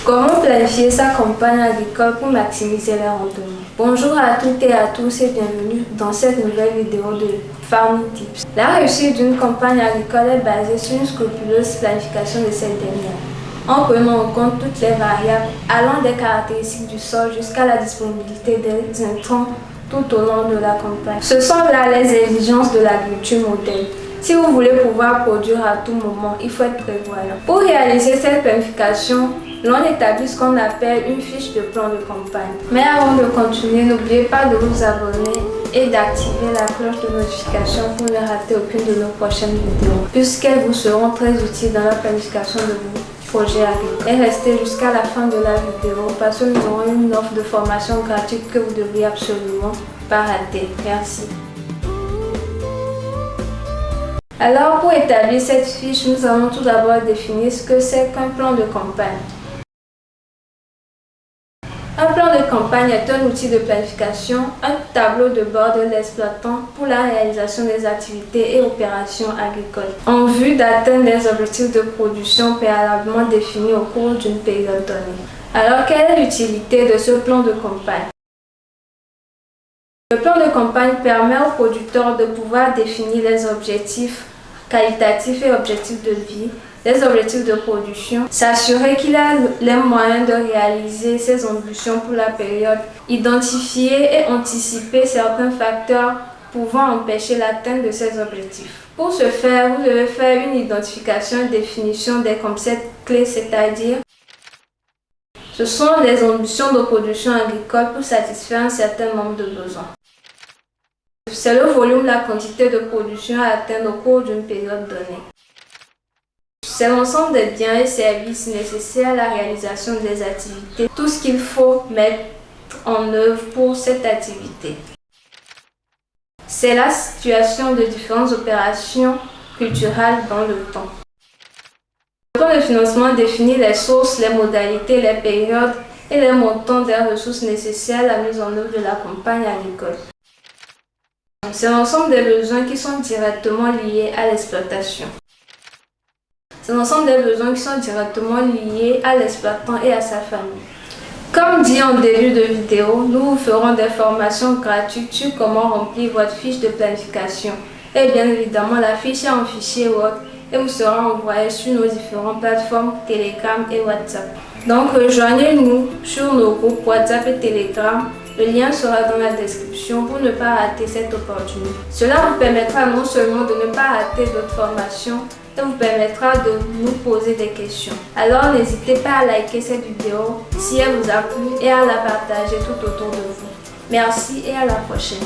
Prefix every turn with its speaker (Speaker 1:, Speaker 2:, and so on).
Speaker 1: Comment planifier sa campagne agricole pour maximiser les rendements? Bonjour à toutes et à tous et bienvenue dans cette nouvelle vidéo de Farming Tips. La réussite d'une campagne agricole est basée sur une scrupuleuse planification de cette dernière, en prenant en compte toutes les variables allant des caractéristiques du sol jusqu'à la disponibilité des intrants tout au long de la campagne. Ce sont là les exigences de l'agriculture moderne. Si vous voulez pouvoir produire à tout moment, il faut être prévoyant. Pour réaliser cette planification, l'on établit ce qu'on appelle une fiche de plan de campagne. Mais avant de continuer, n'oubliez pas de vous abonner et d'activer la cloche de notification pour ne rater aucune de nos prochaines vidéos, puisqu'elles vous seront très utiles dans la planification de vos projets agricoles. Et restez jusqu'à la fin de la vidéo parce que nous aurons une offre de formation gratuite que vous devriez absolument pas rater. Merci. Alors, pour établir cette fiche, nous allons tout d'abord définir ce que c'est qu'un plan de campagne. Un plan de campagne est un outil de planification, un tableau de bord de l'exploitant pour la réalisation des activités et opérations agricoles, en vue d'atteindre les objectifs de production préalablement définis au cours d'une période donnée. Alors, quelle est l'utilité de ce plan de campagne? Le plan de campagne permet aux producteurs de pouvoir définir les objectifs qualitatifs et objectifs de vie, les objectifs de production, s'assurer qu'il a les moyens de réaliser ses ambitions pour la période, identifier et anticiper certains facteurs pouvant empêcher l'atteinte de ces objectifs. Pour ce faire, vous devez faire une identification et définition des concepts clés, c'est-à-dire ce sont les ambitions de production agricole pour satisfaire un certain nombre de besoins. C'est le volume, la quantité de production à atteindre au cours d'une période donnée. C'est l'ensemble des biens et services nécessaires à la réalisation des activités, tout ce qu'il faut mettre en œuvre pour cette activité. C'est la situation de différentes opérations culturelles dans le temps. Le plan de financement définit les sources, les modalités, les périodes et les montants des ressources nécessaires à la mise en œuvre de la campagne agricole. C'est l'ensemble des besoins qui sont directement liés à l'exploitation. C'est l'ensemble des besoins qui sont directement liés à l'exploitant et à sa famille. Comme dit en début de vidéo, nous vous ferons des formations gratuites sur comment remplir votre fiche de planification. Et bien évidemment, la fiche est en fichier Word et vous sera envoyée sur nos différentes plateformes Telegram et WhatsApp. Donc rejoignez-nous sur nos groupes WhatsApp et Telegram. Le lien sera dans la description pour ne pas rater cette opportunité. Cela vous permettra non seulement de ne pas rater d'autres formations, et vous permettra de nous poser des questions. Alors n'hésitez pas à liker cette vidéo si elle vous a plu et à la partager tout autour de vous. Merci et à la prochaine.